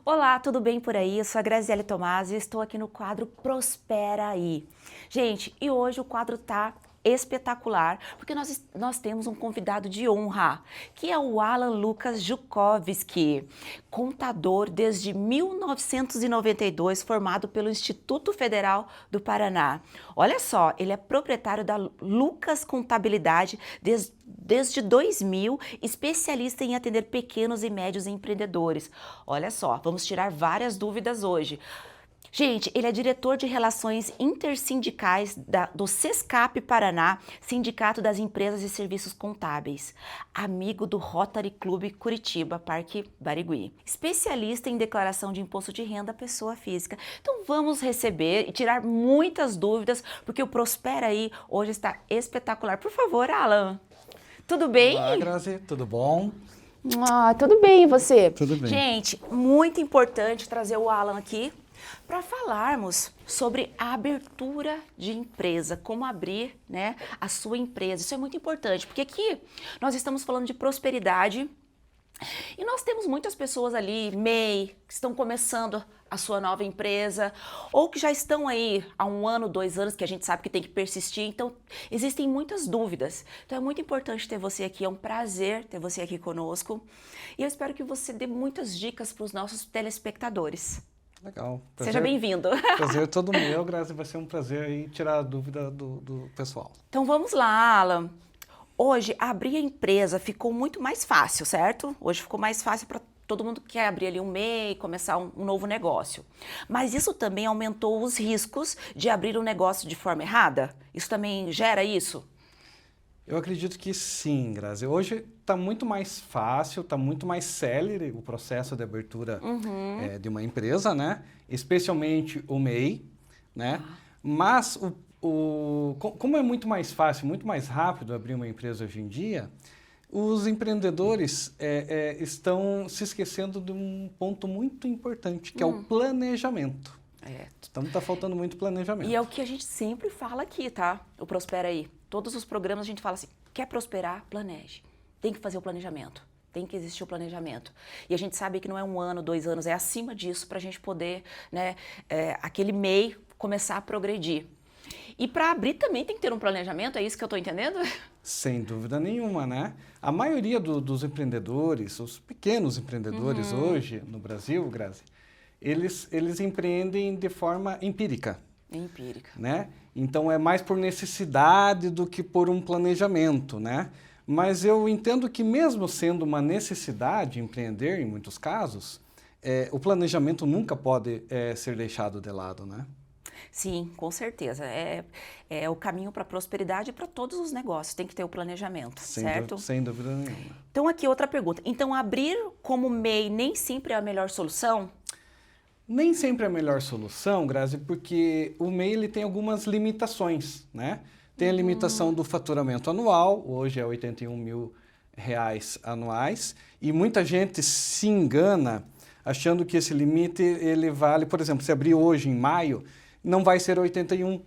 S10: Olá, tudo bem por aí? Eu sou a Graziele Tomás e estou aqui no quadro Prospera Aí. Gente, e hoje o quadro tá espetacular, porque nós temos um convidado de honra, que é o Alan Lucas Jukovski, contador desde 1992, formado pelo Instituto Federal do Paraná. Olha só, ele é proprietário da Lucas Contabilidade desde 2000, especialista em atender pequenos e médios empreendedores. Olha só, vamos tirar várias dúvidas hoje. Gente, ele é diretor de Relações Intersindicais do SESCAP Paraná, Sindicato das Empresas e Serviços Contábeis. Amigo do Rotary Club Curitiba, Parque Barigui. Especialista em declaração de imposto de renda à pessoa física. Então vamos receber e tirar muitas dúvidas, porque o Prospera Aí hoje está espetacular. Por favor, Alan. Tudo bem?
S11: Olá, Grazi. Tudo bom?
S10: Tudo bem, e você?
S11: Tudo bem.
S10: Gente, muito importante trazer o Alan aqui para falarmos sobre a abertura de empresa, como abrir, né, a sua empresa. Isso é muito importante, porque aqui nós estamos falando de prosperidade e nós temos muitas pessoas ali, MEI, que estão começando a sua nova empresa ou que já estão aí há 1 ano, 2 anos, que a gente sabe que tem que persistir. Então, existem muitas dúvidas. Então, é muito importante ter você aqui. É um prazer ter você aqui conosco. E eu espero que você dê muitas dicas para os nossos telespectadores.
S11: Legal.
S10: Prazer, seja bem-vindo.
S11: Prazer todo meu, Grazi. Vai ser um prazer aí tirar a dúvida do pessoal.
S10: Então vamos lá, Alan. Hoje, abrir a empresa ficou muito mais fácil, certo? Hoje ficou mais fácil para todo mundo que quer abrir ali um MEI, começar um novo negócio. Mas isso também aumentou os riscos de abrir um negócio de forma errada? Isso também gera isso?
S11: Eu acredito que sim, Grazi. Hoje está muito mais fácil, está muito mais célere o processo de abertura de uma empresa, né? Especialmente o MEI, né? Mas como é muito mais fácil, muito mais rápido abrir uma empresa hoje em dia, os empreendedores estão se esquecendo de um ponto muito importante, que é o planejamento. Então está faltando muito planejamento.
S10: E é o que a gente sempre fala aqui, tá? O Prospera Aí. Todos os programas a gente fala assim, quer prosperar, planeje. Tem que fazer o planejamento. Tem que existir o planejamento. E a gente sabe que não é 1 ano, 2 anos, é acima disso para a gente poder, né, aquele MEI começar a progredir. E para abrir também tem que ter um planejamento, é isso que eu estou entendendo?
S11: Sem dúvida nenhuma, né? A maioria dos empreendedores, os pequenos empreendedores hoje no Brasil, Grazi, eles empreendem de forma empírica.
S10: Empírica.
S11: Né? Então é mais por necessidade do que por um planejamento, né? Mas eu entendo que mesmo sendo uma necessidade empreender, em muitos casos, o planejamento nunca pode ser deixado de lado, né?
S10: Sim, com certeza. É o caminho para a prosperidade para todos os negócios. Tem que ter o planejamento, certo?
S11: Sem dúvida nenhuma.
S10: Então, aqui outra pergunta. Então, abrir como MEI nem sempre é a melhor solução?
S11: Nem sempre é a melhor solução, Grazi, porque o MEI ele tem algumas limitações, né? Tem a limitação do faturamento anual, hoje é R$81 mil anuais, e muita gente se engana achando que esse limite ele vale, por exemplo, se abrir hoje em maio, não vai ser 81,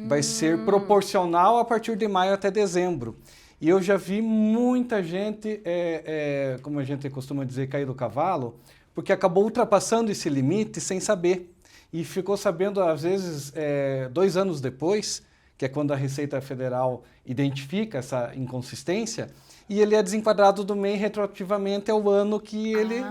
S11: vai ser proporcional a partir de maio até dezembro. E eu já vi muita gente, como a gente costuma dizer, cair do cavalo, porque acabou ultrapassando esse limite sem saber. E ficou sabendo, às vezes, 2 anos depois, que é quando a Receita Federal identifica essa inconsistência, e ele é desenquadrado do MEI retroativamente ao ano que ele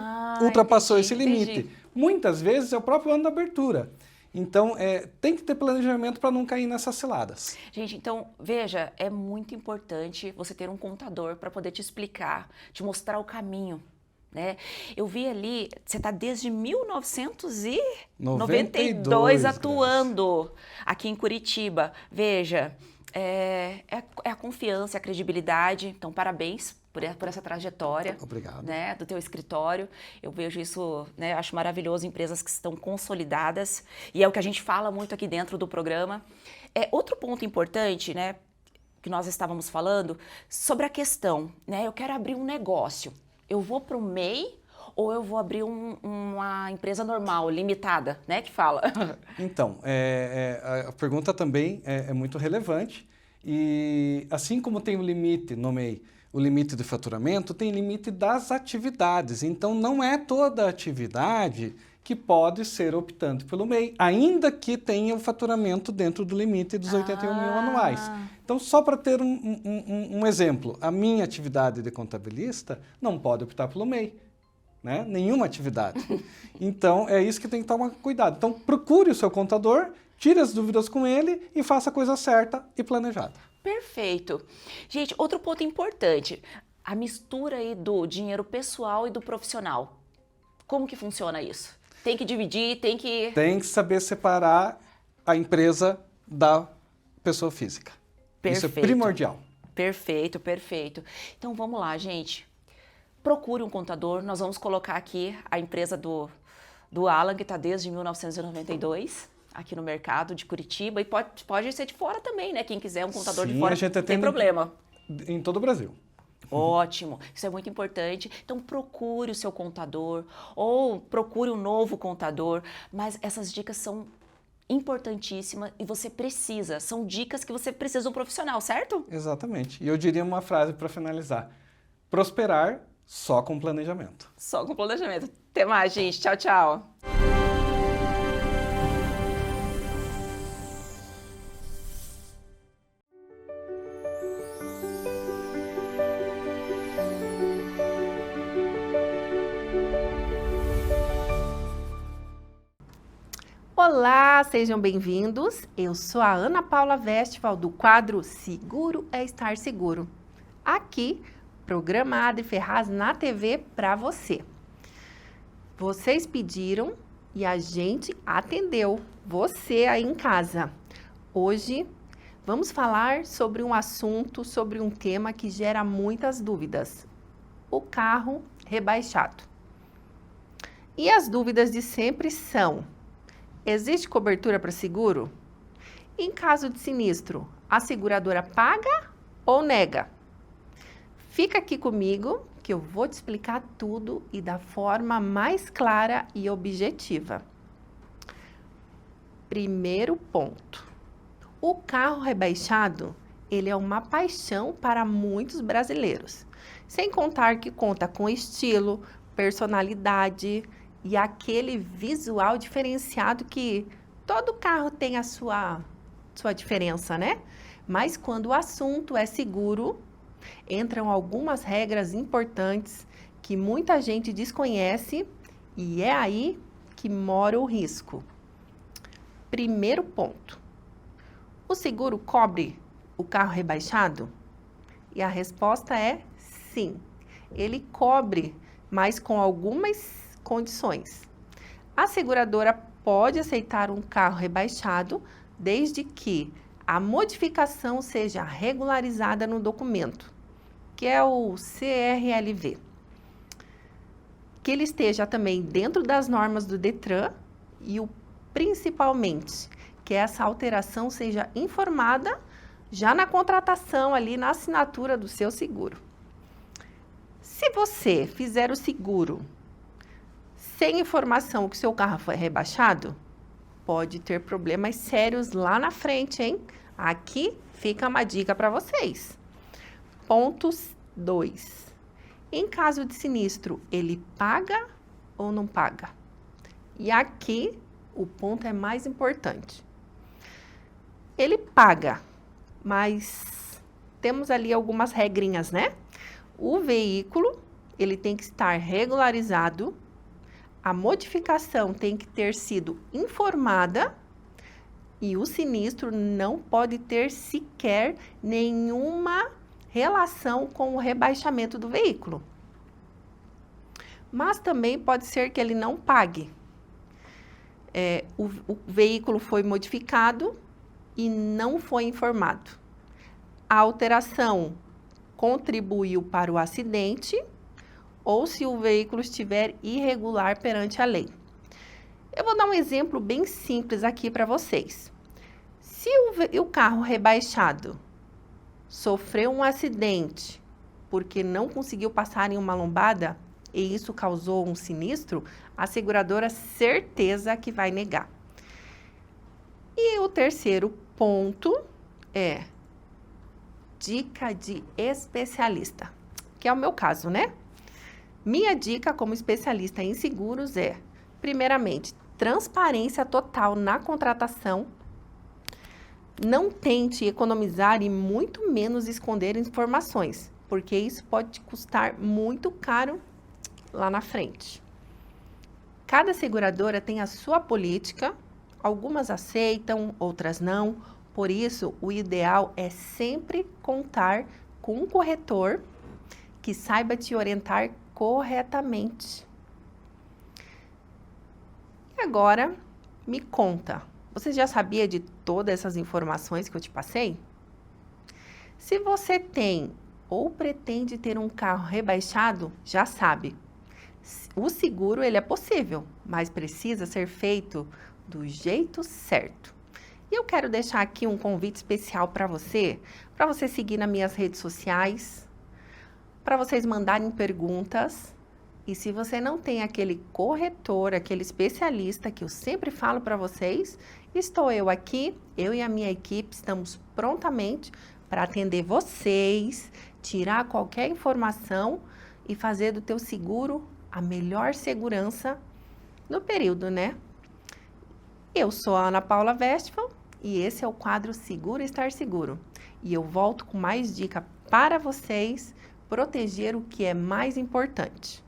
S11: ultrapassou esse limite.
S10: Entendi.
S11: Muitas vezes é o próprio ano da abertura. Então, tem que ter planejamento para não cair nessas ciladas.
S10: Gente, então, veja, é muito importante você ter um contador para poder te explicar, te mostrar o caminho, né? Eu vi ali, você está desde 1992 atuando aqui em Curitiba. Veja, é a confiança, a credibilidade. Então, parabéns por essa trajetória.
S11: Obrigado.
S10: Né, do teu escritório. Eu vejo isso, né, acho maravilhoso, empresas que estão consolidadas, e é o que a gente fala muito aqui dentro do programa. Outro ponto importante, né, que nós estávamos falando, sobre a questão, né, eu quero abrir um negócio, eu vou para o MEI ou eu vou abrir uma empresa normal, limitada, né, que fala?
S11: Então, a pergunta também é muito relevante, e assim como tem o limite no MEI, o limite de faturamento, tem limite das atividades. Então, não é toda atividade que pode ser optante pelo MEI, ainda que tenha o faturamento dentro do limite dos 81 mil anuais. Então, só para ter um exemplo, a minha atividade de contabilista não pode optar pelo MEI, né? Nenhuma atividade. Então, é isso que tem que tomar cuidado. Então, procure o seu contador, tire as dúvidas com ele e faça a coisa certa e planejada.
S10: Perfeito. Gente, outro ponto importante, a mistura aí do dinheiro pessoal e do profissional. Como que funciona isso? Tem que dividir, tem que saber separar a empresa da pessoa física.
S11: Isso é primordial.
S10: Perfeito, perfeito. Então vamos lá, gente. Procure um contador. Nós vamos colocar aqui a empresa do Alan, que está desde 1992. Aqui no mercado de Curitiba, e pode ser de fora também, né? Quem quiser um contador de fora, não tem problema.
S11: Em todo o Brasil.
S10: Ótimo, isso é muito importante. Então procure o seu contador ou procure um novo contador, mas essas dicas são importantíssimas e são dicas que você precisa de um profissional, certo?
S11: Exatamente. E eu diria uma frase para finalizar: prosperar só com planejamento.
S10: Só com planejamento. Até mais, gente. Tchau, tchau.
S12: Olá, sejam bem-vindos. Eu sou a Ana Paula Westphal do quadro Seguro é Estar Seguro. Aqui, programa Adri Ferraz na TV para você. Vocês pediram e a gente atendeu, você aí em casa. Hoje vamos falar sobre um assunto, sobre um tema que gera muitas dúvidas: o carro rebaixado. E as dúvidas de sempre são: existe cobertura para seguro? Em caso de sinistro, a seguradora paga ou nega? Fica aqui comigo que eu vou te explicar tudo e da forma mais clara e objetiva. Primeiro ponto: o carro rebaixado, ele é uma paixão para muitos brasileiros. Sem contar que conta com estilo, personalidade e aquele visual diferenciado que todo carro tem a sua diferença, né? Mas quando o assunto é seguro, entram algumas regras importantes que muita gente desconhece e é aí que mora o risco. Primeiro ponto: o seguro cobre o carro rebaixado? E a resposta é sim. Ele cobre, mas com algumas condições. A seguradora pode aceitar um carro rebaixado desde que a modificação seja regularizada no documento, que é o CRLV. Que ele esteja também dentro das normas do Detran e principalmente que essa alteração seja informada já na contratação ali na assinatura do seu seguro. Se você fizer o seguro sem informação que o seu carro foi rebaixado, pode ter problemas sérios lá na frente, hein? Aqui fica uma dica para vocês. Ponto 2. Em caso de sinistro, ele paga ou não paga? E aqui o ponto é mais importante. Ele paga, mas temos ali algumas regrinhas, né? O veículo, ele tem que estar regularizado, a modificação tem que ter sido informada e o sinistro não pode ter sequer nenhuma relação com o rebaixamento do veículo. Mas também pode ser que ele não pague. O veículo foi modificado e não foi informado. A alteração contribuiu para o acidente ou se o veículo estiver irregular perante a lei. Eu vou dar um exemplo bem simples aqui para vocês. Se o carro rebaixado sofreu um acidente porque não conseguiu passar em uma lombada e isso causou um sinistro, a seguradora certeza que vai negar. E o terceiro ponto é dica de especialista, que é o meu caso, né? Minha dica como especialista em seguros é, primeiramente, transparência total na contratação. Não tente economizar e muito menos esconder informações, porque isso pode custar muito caro lá na frente. Cada seguradora tem a sua política, algumas aceitam, outras não. Por isso, o ideal é sempre contar com um corretor que saiba te orientar corretamente. E agora, me conta, você já sabia de todas essas informações que eu te passei? Se você tem ou pretende ter um carro rebaixado, já sabe. O seguro, ele é possível, mas precisa ser feito do jeito certo. E eu quero deixar aqui um convite especial para você seguir nas minhas redes sociais, para vocês mandarem perguntas. E se você não tem aquele corretor, aquele especialista que eu sempre falo para vocês, estou eu aqui, eu e a minha equipe estamos prontamente para atender vocês, tirar qualquer informação e fazer do teu seguro a melhor segurança no período, né? Eu sou a Ana Paula Westphal e esse é o quadro Seguro Estar Seguro. E eu volto com mais dica para vocês proteger o que é mais importante.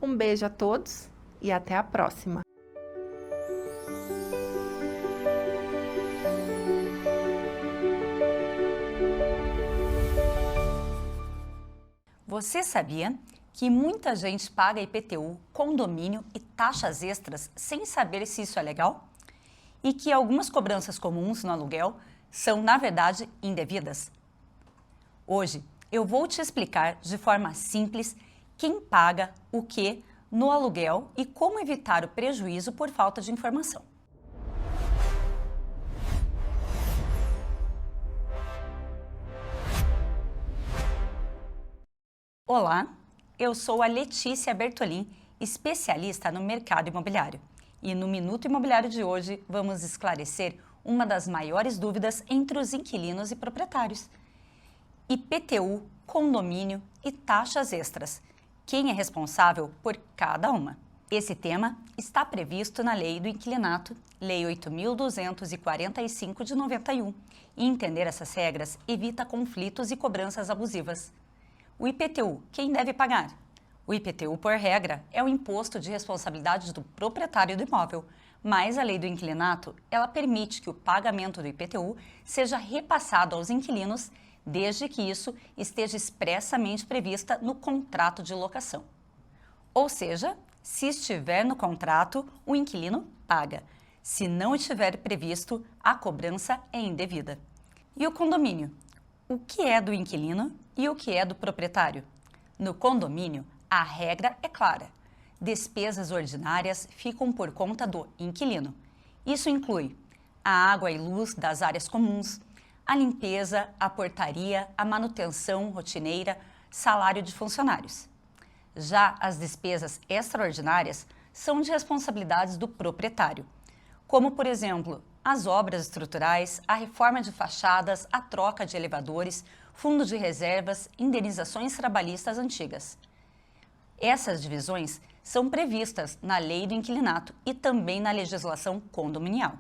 S12: Um beijo a todos e até a próxima.
S13: Você sabia que muita gente paga IPTU, condomínio e taxas extras sem saber se isso é legal? E que algumas cobranças comuns no aluguel são, na verdade, indevidas? Hoje, eu vou te explicar de forma simples quem paga o que no aluguel e como evitar o prejuízo por falta de informação. Olá, eu sou a Letícia Bertolin, especialista no mercado imobiliário. E no Minuto Imobiliário de hoje vamos esclarecer uma das maiores dúvidas entre os inquilinos e proprietários. IPTU, condomínio e taxas extras. Quem é responsável por cada uma? Esse tema está previsto na Lei do Inquilinato, Lei 8.245 de 91. E entender essas regras evita conflitos e cobranças abusivas. O IPTU, quem deve pagar? O IPTU, por regra, é o imposto de responsabilidade do proprietário do imóvel, mas a Lei do Inquilinato, ela permite que o pagamento do IPTU seja repassado aos inquilinos desde que isso esteja expressamente prevista no contrato de locação. Ou seja, Se estiver no contrato, o inquilino paga. Se não estiver previsto, a cobrança é indevida. E o condomínio? O que é do inquilino e o que é do proprietário? No condomínio, a regra é clara. Despesas ordinárias ficam por conta do inquilino. Isso inclui a água e luz das áreas comuns, a limpeza, a portaria, a manutenção rotineira, salário de funcionários. Já as despesas extraordinárias são de responsabilidades do proprietário, como, por exemplo, as obras estruturais, a reforma de fachadas, a troca de elevadores, fundo de reservas, indenizações trabalhistas antigas. Essas divisões são previstas na Lei do Inquilinato e também na legislação condominial.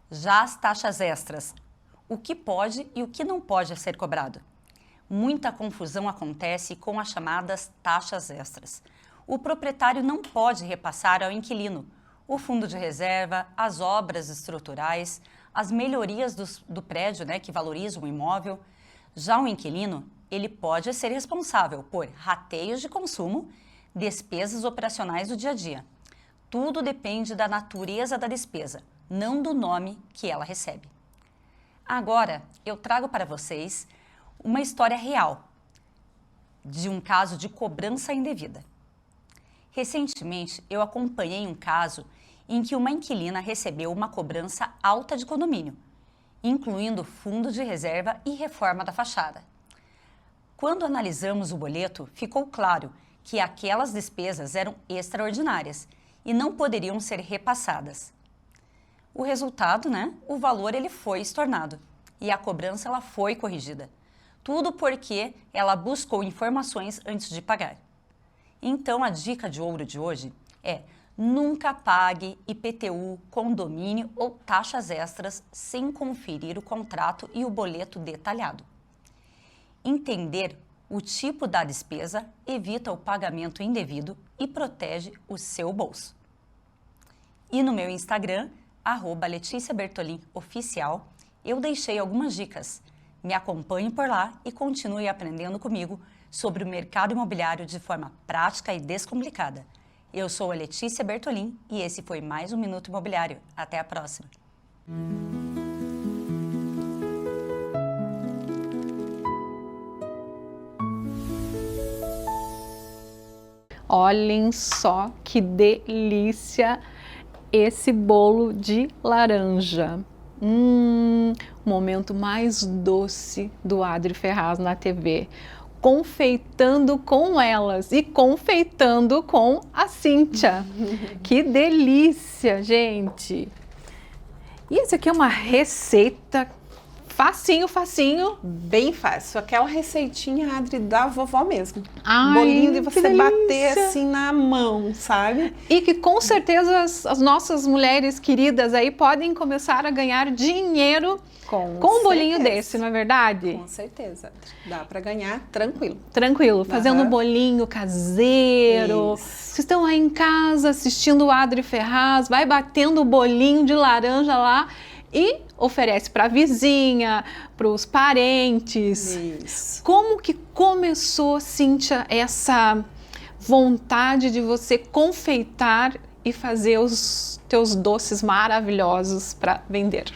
S13: Já as taxas extras, o que pode e o que não pode ser cobrado. Muita confusão acontece com as chamadas taxas extras. O proprietário não pode repassar ao inquilino o fundo de reserva, as obras estruturais, as melhorias do prédio, que valorizam o imóvel. Já o inquilino, ele pode ser responsável por rateios de consumo, despesas operacionais do dia a dia. Tudo depende da natureza da despesa, não do nome que ela recebe. Agora, eu trago para vocês uma história real de um caso de cobrança indevida. Recentemente, eu acompanhei um caso em que uma inquilina recebeu uma cobrança alta de condomínio, incluindo fundo de reserva e reforma da fachada. Quando analisamos o boleto, ficou claro que aquelas despesas eram extraordinárias e não poderiam ser repassadas. O resultado, o valor ele foi estornado e a cobrança ela foi corrigida. Tudo porque ela buscou informações antes de pagar. Então, a dica de ouro de hoje é: nunca pague IPTU, condomínio ou taxas extras sem conferir o contrato e o boleto detalhado. Entender o tipo da despesa evita o pagamento indevido e protege o seu bolso. E no meu Instagram, @LeticiaBertolin_oficial, eu deixei algumas dicas. Me acompanhe por lá e continue aprendendo comigo sobre o mercado imobiliário de forma prática e descomplicada. Eu sou a Letícia Bertolin e esse foi mais um Minuto Imobiliário. Até a próxima!
S1: Olhem só que delícia esse bolo de laranja. Momento mais doce do Adri Ferraz na TV. Confeitando com elas e confeitando com a Cíntia. Que delícia, gente! E esse aqui é uma receita facinho, facinho.
S14: Bem fácil. Aquela receitinha, Adri, da vovó mesmo.
S1: Ai,
S14: bolinho de você
S1: delícia.
S14: bater assim na mão, sabe?
S1: E que com certeza as nossas mulheres queridas aí podem começar a ganhar dinheiro com um bolinho desse, não é verdade?
S14: Com certeza. Dá para ganhar tranquilo.
S1: Tranquilo, fazendo um bolinho caseiro.
S14: Isso.
S1: Vocês estão aí em casa assistindo o Adri Ferraz, vai batendo o bolinho de laranja lá e oferece para a vizinha, para os parentes.
S14: Isso.
S1: Como que começou, Cíntia, essa vontade de você confeitar e fazer os teus doces maravilhosos para vender?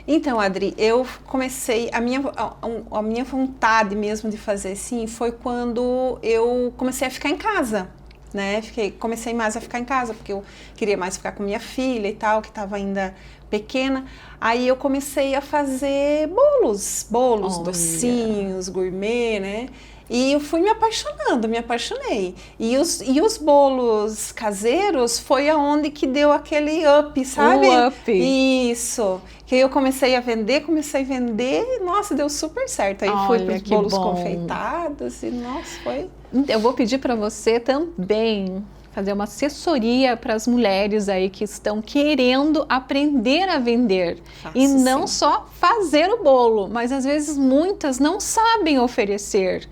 S14: Então, Adri, eu comecei, a minha vontade mesmo de fazer assim foi quando eu comecei a ficar em casa, né? Comecei mais a ficar em casa, porque eu queria mais ficar com minha filha e tal, que estava ainda pequena. Aí eu comecei a fazer bolos, docinhos, gourmet, né? E eu fui me apaixonei. E os bolos caseiros foi aonde que deu aquele up, sabe?
S1: O up.
S14: Isso. Que eu comecei a vender, e nossa, deu super certo. Aí fui para os bolos confeitados e nossa, foi...
S1: Eu vou pedir para você também fazer uma assessoria para as mulheres aí que estão querendo aprender a vender. E não só fazer o bolo, mas às vezes muitas não sabem oferecer.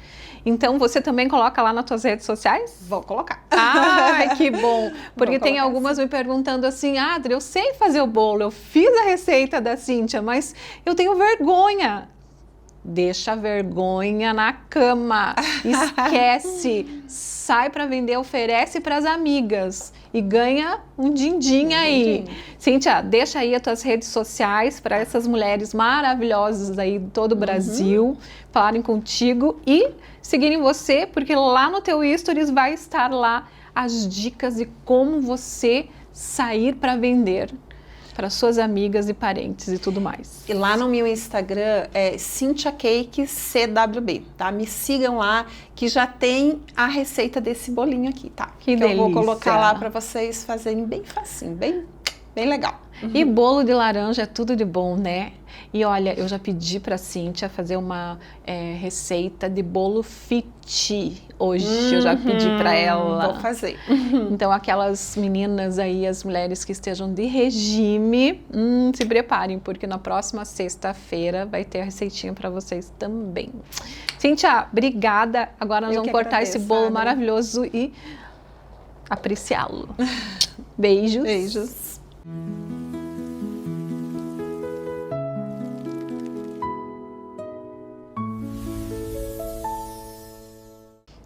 S1: Então, você também coloca lá nas suas redes sociais?
S14: Vou colocar.
S1: Ai, que bom! Porque tem algumas me perguntando assim, Adri, eu sei fazer o bolo, eu fiz a receita da Cíntia, mas eu tenho vergonha deixa a vergonha na cama, esquece, sai para vender, oferece para as amigas e ganha um din-din aí. Cíntia, deixa aí as tuas redes sociais para essas mulheres maravilhosas aí de todo o Brasil falarem contigo e seguirem você, porque lá no teu stories vai estar lá as dicas de como você sair para vender para suas amigas e parentes e tudo mais.
S14: E lá no meu Instagram é Cynthia Cakes CWB, tá? Me sigam lá que já tem a receita desse bolinho aqui, tá?
S1: Que delícia!
S14: Eu vou colocar lá para vocês fazerem bem facinho, bem legal.
S1: E bolo de laranja é tudo de bom, né? E olha, eu já pedi para a Cíntia fazer uma receita de bolo fit hoje. Eu já pedi para ela.
S14: Vou fazer.
S1: Então, aquelas meninas aí, as mulheres que estejam de regime, se preparem, porque na próxima sexta-feira vai ter a receitinha para vocês também. Cíntia, obrigada. Agora nós vamos cortar esse bolo maravilhoso e apreciá-lo. Beijos.
S14: Beijos.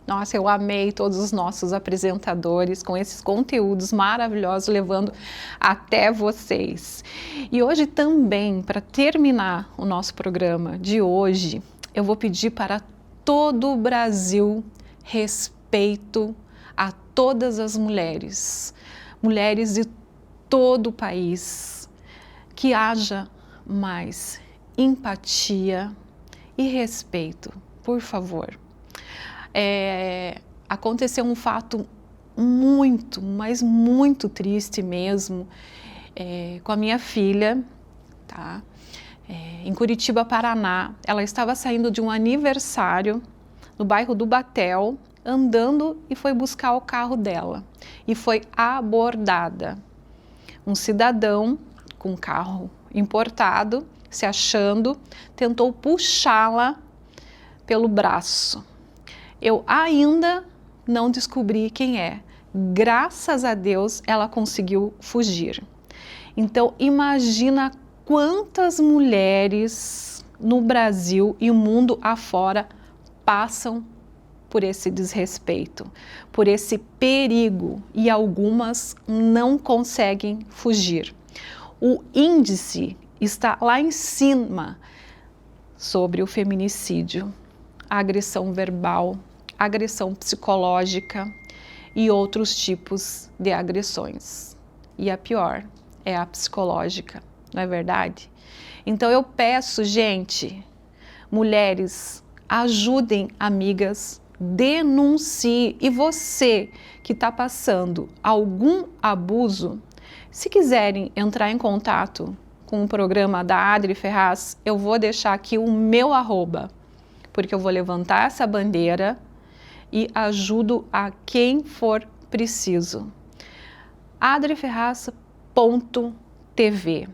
S1: Nossa, eu amei todos os nossos apresentadores com esses conteúdos maravilhosos levando até vocês. E hoje também, para terminar o nosso programa de hoje, eu vou pedir para todo o Brasil respeito a todas as mulheres, mulheres de todo o país, que haja mais empatia e respeito, por favor. Aconteceu um fato muito, mas muito triste mesmo com a minha filha, tá? Em Curitiba, Paraná. Ela estava saindo de um aniversário no bairro do Batel, andando e foi buscar o carro dela e foi abordada. Um cidadão com um carro importado, se achando, tentou puxá-la pelo braço. Eu ainda não descobri quem é. Graças a Deus, ela conseguiu fugir. Então, imagina quantas mulheres no Brasil e o mundo afora passam por esse desrespeito, por esse perigo, e algumas não conseguem fugir. O índice está lá em cima sobre o feminicídio, a agressão verbal, agressão psicológica e outros tipos de agressões. E a pior é a psicológica, não é verdade? Então eu peço, gente, mulheres, ajudem amigas, denuncie. E você que está passando algum abuso, se quiserem entrar em contato com o programa da Adri Ferraz, eu vou deixar aqui o meu @, porque eu vou levantar essa bandeira e ajudo a quem for preciso. adriferraz.tv.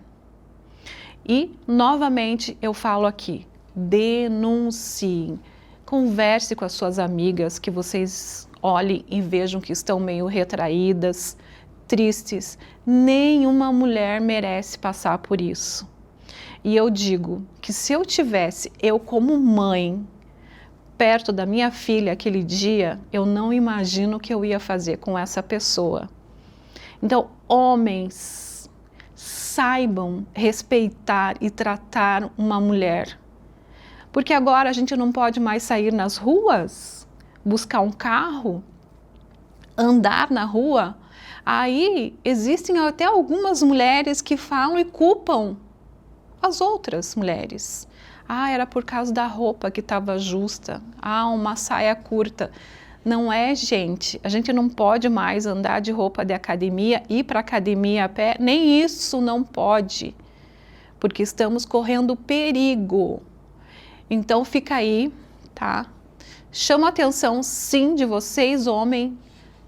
S1: E, novamente, eu falo aqui, denunciem. Converse com as suas amigas, que vocês olhem e vejam que estão meio retraídas, tristes. Nenhuma mulher merece passar por isso. E eu digo que se eu tivesse, eu como mãe, perto da minha filha aquele dia, eu não imagino o que eu ia fazer com essa pessoa. Então, homens, saibam respeitar e tratar uma mulher. Porque agora a gente não pode mais sair nas ruas, buscar um carro, andar na rua. Aí existem até algumas mulheres que falam e culpam as outras mulheres. Era por causa da roupa que estava justa. Uma saia curta. Não é, gente. A gente não pode mais andar de roupa de academia, ir para a academia a pé. Nem isso não pode. Porque estamos correndo perigo. Então fica aí, tá? Chama a atenção, sim, de vocês, homem.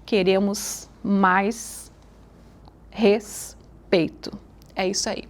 S1: Queremos mais respeito. É isso aí.